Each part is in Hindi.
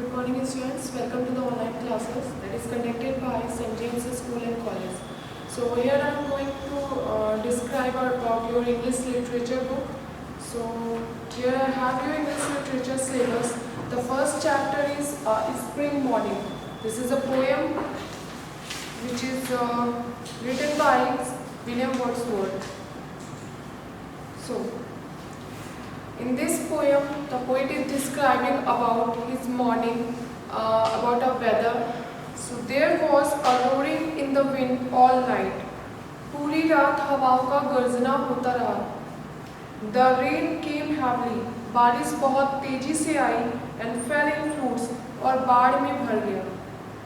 Good morning students, welcome to the online classes that is conducted by St. James School and College. So here I am going to describe about your English literature book. So here I have your English literature syllabus. The first chapter is Spring Morning. This is a poem which is written by William Wordsworth. So in this poem, the poet is describing about his morning, about a weather. So there was a roaring in the wind all night. पूरी रात हवाओं का गर्जना होता रहा. The rain came heavily. बारिश बहुत तेजी से आई and fell in floods और बाढ़ में भर गया.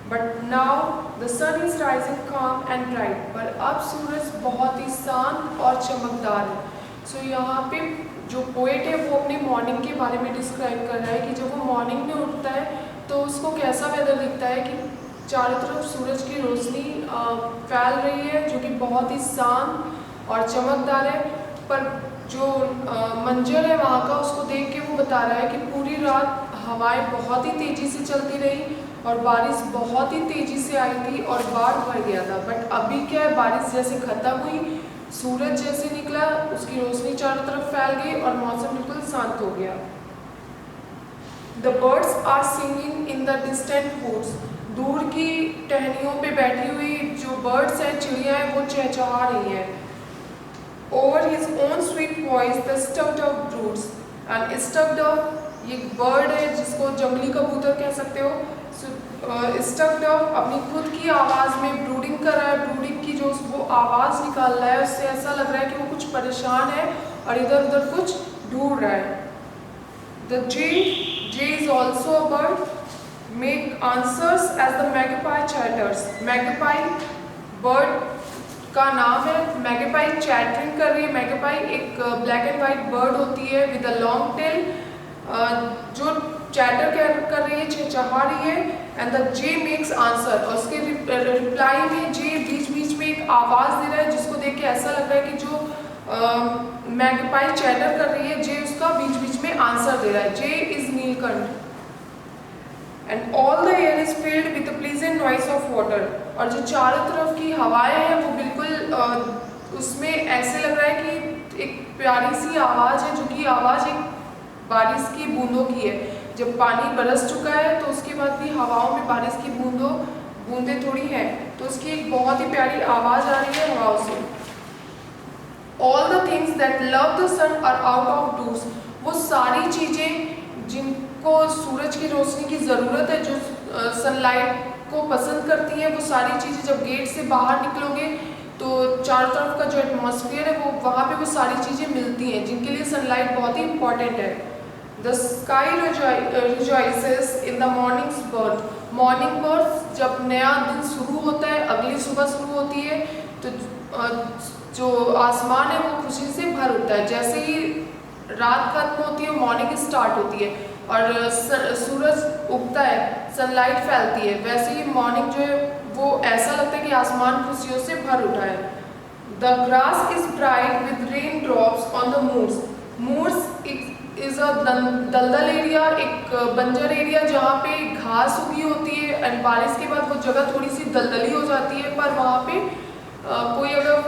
But now the sun is rising calm and bright. पर अब सूरज बहुत ही शांत और चमकदार है. So यहाँ पे जो पोएट है वो अपने मॉर्निंग के बारे में डिस्क्राइब कर रहा है कि जब वो मॉर्निंग में उठता है तो उसको कैसा वेदर दिखता है कि चारों तरफ सूरज की रोशनी फैल रही है जो कि बहुत ही शांत और चमकदार है. पर जो मंजर है वहाँ का उसको देख के वो बता रहा है कि पूरी रात हवाएं बहुत ही तेज़ी से चलती रही और बारिश बहुत ही तेज़ी से आई थी और बाढ़ भर गया था. बट अभी क्या है, बारिश जैसे ख़त्म हुई, सूरज जैसे निकला, उसकी रोशनी चारों तरफ फैल गई और मौसम बिल्कुल शांत हो गया. The birds are singing in the distant woods. दूर की टहनियों पे बैठी हुई जो बर्ड्स हैं, चिड़ियाँ हैं, वो चहचहा रही हैं. Over his own sweet voice, the stuck dove broods. And stuck dove ये बर्ड है जिसको जंगली कबूतर कह सकते हो. स्टक डव अपनी खुद की आवाज़ में ब्रूडिंग कर रहा है. ब्रूडिंग की जो वो आवाज़ निकाल रहा है उससे ऐसा लग रहा है कि वो कुछ परेशान है और इधर उधर कुछ ढूंढ रहा है. The jay is also a bird. Make answers as the magpie chatters. Magpie bird का नाम है. magpie चैटरिंग कर रही है. magpie एक ब्लैक एंड वाइट बर्ड होती है विद अ लॉन्ग टेल जो चैटर कर रही है, चहचहा रही है. And the J makes answer और उसके रिप्लाई में जे बीच बीच में एक आवाज़ दे रहा है जिसको देख के ऐसा लग रहा है कि जो मैगपाई चैटर कर रही है, जे उसका बीच बीच में आंसर दे रहा है. Jay is Neelkanth. And all the air is filled with the pleasant noise of water. और जो चारों तरफ की हवाएं हैं वो बिल्कुल उसमें ऐसे लग रहा है कि एक प्यारी सी आवाज़ है जो कि आवाज़ एक बारिश की बूंदों की है. जब पानी बरस चुका है तो उसके बाद भी हवाओं में बारिश की बूंदें थोड़ी हैं तो उसकी एक बहुत ही प्यारी आवाज़ आ रही है हवाओं से. All the things that love the sun are out of doors. वो सारी चीज़ें जिनको सूरज की रोशनी की ज़रूरत है, जो सनलाइट को पसंद करती हैं, वो सारी चीज़ें जब गेट से बाहर निकलोगे तो चारों तरफ का जो एटमॉस्फेयर है वो वहाँ पे वो सारी चीज़ें मिलती हैं जिनके लिए सनलाइट बहुत ही इम्पॉर्टेंट है. The sky rejoices in the morning's birth. Morning birth जब नया दिन शुरू होता है, अगली सुबह शुरू होती है तो जो आसमान है वो खुशी से भर उठता है. जैसे ही रात खत्म होती है मॉर्निंग स्टार्ट होती है और सूरज उगता है, सनलाइट फैलती है, वैसे ही मॉर्निंग जो है वो ऐसा लगता है कि आसमान खुशियों से भर उठा है. The grass is bright with rain drops on the moors. Moors is a दलदल एरिया, एक बंजर एरिया जहाँ पे घास उगी होती है एंड बारिश के बाद वो जगह थोड़ी सी दलदली हो जाती है. पर वहाँ पे कोई अगर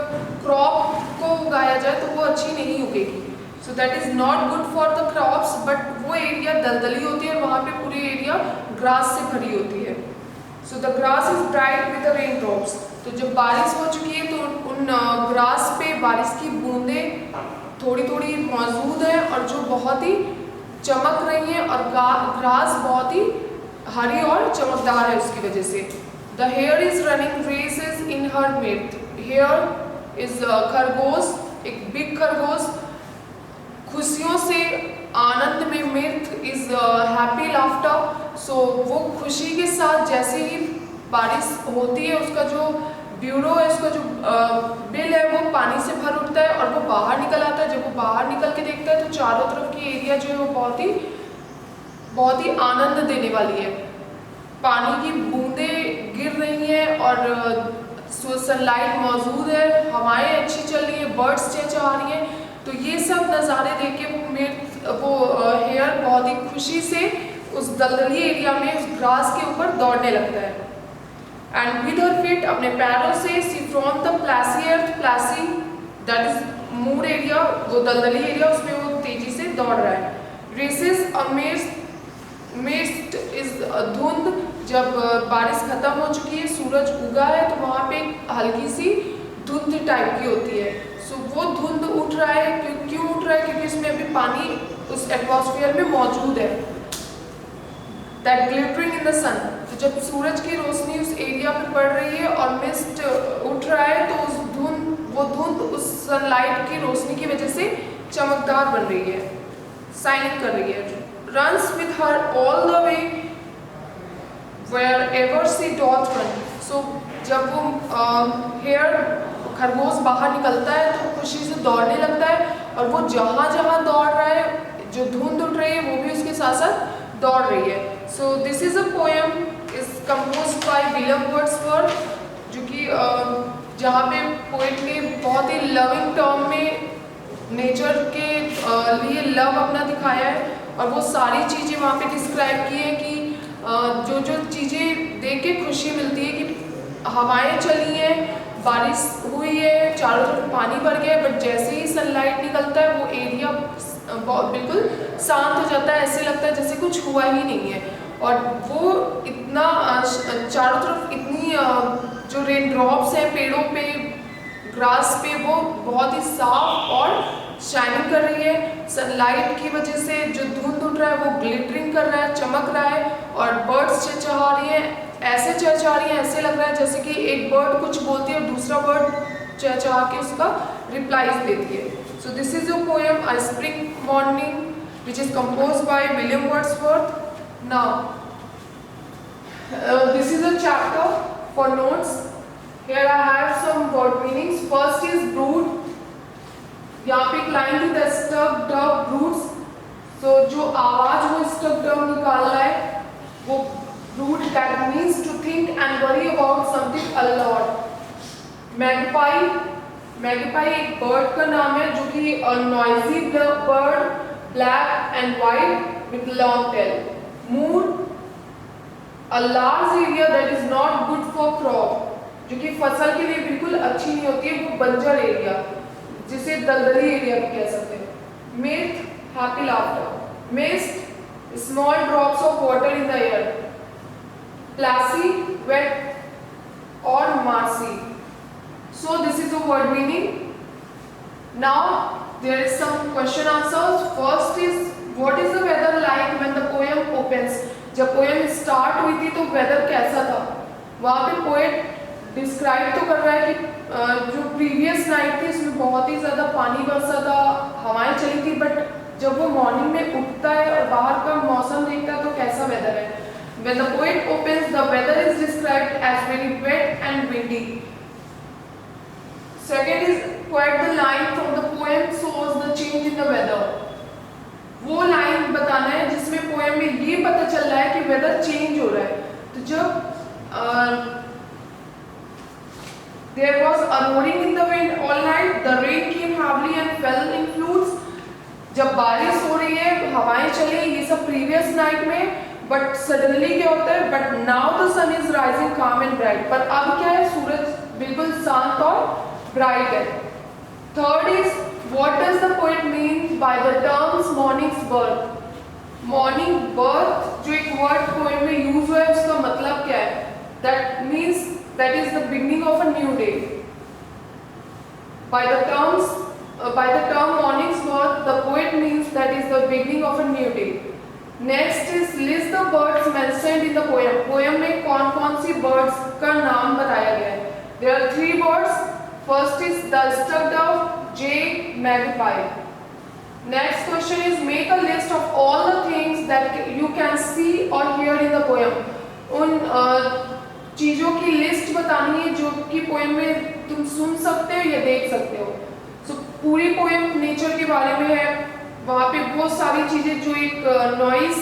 क्रॉप को उगाया जाए तो वो अच्छी नहीं उगेगी. So that is not good for the crops. But वो एरिया दलदली होती है और वहाँ पे पूरी एरिया ग्रास से भरी होती है. So the grass is bright with the rain drops. तो जब बारिश हो चुकी है तो उन ग्रास पे बारिश की बूंदें थोड़ी थोड़ी मौजूद है और जो बहुत ही चमक रही हैं और ग्रास बहुत ही हरी और चमकदार है उसकी वजह से. The hare is running races in her mirth. Hare is खरगोश, एक बिग खरगोश खुशियों से आनंद में. Mirth is happy laughter. So वो खुशी के साथ जैसे ही बारिश होती है उसका जो ब्यूरो है, उसका जो बिल है वो पानी से भर उठता है और वो बाहर निकल आता है. जब वो बाहर निकल के देखता है तो चारों तरफ की एरिया जो है वो बहुत ही आनंद देने वाली है. पानी की बूंदें गिर रही हैं और सनलाइट मौजूद है, हवाएं अच्छी चल रही हैं, बर्ड्स चहचहा रही हैं. तो ये सब नज़ारे देख के वो हेयर बहुत ही खुशी से उस दलदली एरिया में उस ग्रास के ऊपर दौड़ने लगता है। एंड विद हर फीट, अपने पैरों से, see from the plashy earth, plashy that is moor area, वो दलदली एरिया, उसमें वो तेजी से दौड़ रहा है। रेसेस मिस्ट इज धुंध, जब बारिश खत्म हो चुकी है, सूरज उगा है, तो वहाँ पे हल्की सी धुंध टाइप की होती है। सो वो धुंध उठ रहा है, क्यों उठ रहा है? क्योंकि उसमें अभी पानी उस एटमॉस्फेयर में मौजूद है। दैट ग्लिटरिंग इन द सन, तो जब सूरज की रोशनी उस एरिया पे पड़ रही है और मिस्ट उठ रहा है, तो वो धुंध उस सनलाइट की रोशनी की वजह से चमकदार बन रही है, शाइनिंग कर रही है। Runs with her all the way wherever she doth run, so जब वो खरगोश बाहर निकलता है तो खुशी से दौड़ने लगता है, और वो जहाँ जहाँ दौड़ रहा है, जो धुंध उठ रही है वो भी उसके साथ साथ दौड़ रही है। So this is a poem is composed by William Wordsworth, जो कि जहाँ पे पोएट ने बहुत ही लविंग टर्म में नेचर के लिए लव अपना दिखाया है, और वो सारी चीज़ें वहाँ पे डिस्क्राइब की है कि जो जो चीज़ें देख के खुशी मिलती है कि हवाएं चली हैं, बारिश हुई है, चारों तरफ पानी भर गया है, बट जैसे ही सनलाइट निकलता है वो एरिया बिल्कुल शांत हो जाता है, ऐसे लगता है जैसे कुछ हुआ ही नहीं है। और वो इतना चारों तरफ इतनी जो रेन ड्रॉप्स हैं पेड़ों पे, ग्रास पे, वो बहुत ही साफ और शाइनिंग कर रही है। सनलाइट की वजह से जो धुंध उठ रहा है वो ग्लिटरिंग कर रहा है, चमक रहा है, और बर्ड्स चहचहा रही हैं, ऐसे चहचहा रही हैं, ऐसे लग रहा है जैसे कि एक बर्ड कुछ बोलती है और दूसरा बर्ड चहचहा के उसका रिप्लाईज देती है। So this is a poem a spring morning which is composed by William Wordsworth. Now, this is a chapter for notes. Here I have some word meanings. First is brood. यहाँ पे एक लाइन थी, the stuck dove broods. So जो आवाज वो stuck dove निकाल रहा है, वो brood, that means to think and worry about something a lot. Magpie, magpie एक bird का नाम है, जो कि a noisy bird, black and white with long tail. Moor, a large area that is not good for crop, जो कि फसल के लिए बिल्कुल अच्छी नहीं होती है, वो बंजर एरिया, जिसे दलदली एरिया भी कह सकते हैं। Myth, happy laughter. Mist, small drops of water in the air. Placy, wet or marshy. So this is the word meaning. Now there is some question answers. First is, what is the weather like when the poem opens? जब पोएम स्टार्ट हुई थी तो वेदर कैसा था? वहाँ पे पोएट डिस्क्राइब तो कर रहा है कि जो प्रीवियस नाइट थी उसमें बहुत ही ज़्यादा पानी बरसा था, हवाएं चली थी, बट जब वो मॉर्निंग में उठता है और बाहर का मौसम देखता है तो कैसा वेदर है? When the poet opens, the weather is described as very wet and windy. Second is, quote the line from the poem shows the change in the weather. वो लाइन बताना है जिसमें पोएम में ये पता चल रहा है कि वेदर चेंज हो रहा है। तो जब there was a roaring in the wind all night, the rain came heavily and fell in floods. जब बारिश हो रही है, हवाएं चली, ये सब प्रीवियस नाइट में, बट सडनली क्या होता है, but now the sun is rising calm and bright, पर अब क्या है, सूरज बिल्कुल शांत और ब्राइट है। Third is, what does the poet mean by the terms mornings birth? Morning birth जो एक वर्ड पोएम में यूज हुआ है, उसका मतलब क्या है? That means that is the beginning of a new day. By the term morning's birth, the poet means that is the beginning of a new day. Next is, list the birds mentioned in the poem. Poem में कौन कौन सी birds का नाम बताया गया है? There are 3 birds. First is the stuck dove, jay, magpie. Next question is, make a list of all the things that you can see or hear in the poem. उन चीजों की लिस्ट बतानी है जो कि पोएम में तुम सुन सकते हो या देख सकते हो। So, पूरी पोएम नेचर के बारे में है, वहाँ पे बहुत सारी चीजें, जो एक नॉइस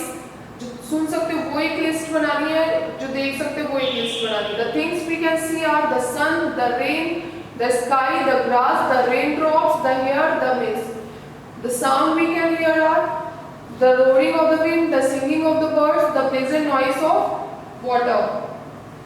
जो सुन सकते हो वो एक लिस्ट बनानी है, जो देख सकते हो वो एक लिस्ट बनानी है। The things we can see are the sun, the rain, the sky, the grass, the raindrops, the air, the mist. The sound we can hear are the roaring of the wind, the singing of the birds, the pleasant noise of water.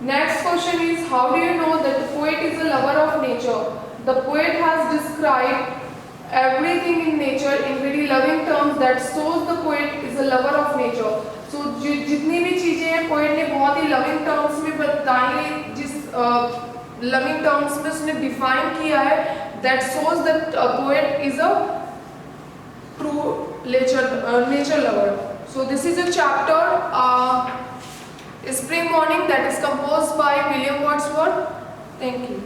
Next question is, how do you know that the poet is a lover of nature? The poet has described everything in nature in very loving terms that shows the poet is a lover of nature. So जितनी भी चीजें हैं पोएट ने बहुत ही लविंग टर्म्स में बताई है, जिस लविंग टर्म्स में उसने डिफाइन किया है, that shows that poet is a true nature lover. So this is a chapter Spring Morning that is composed by William Wordsworth. Thank you.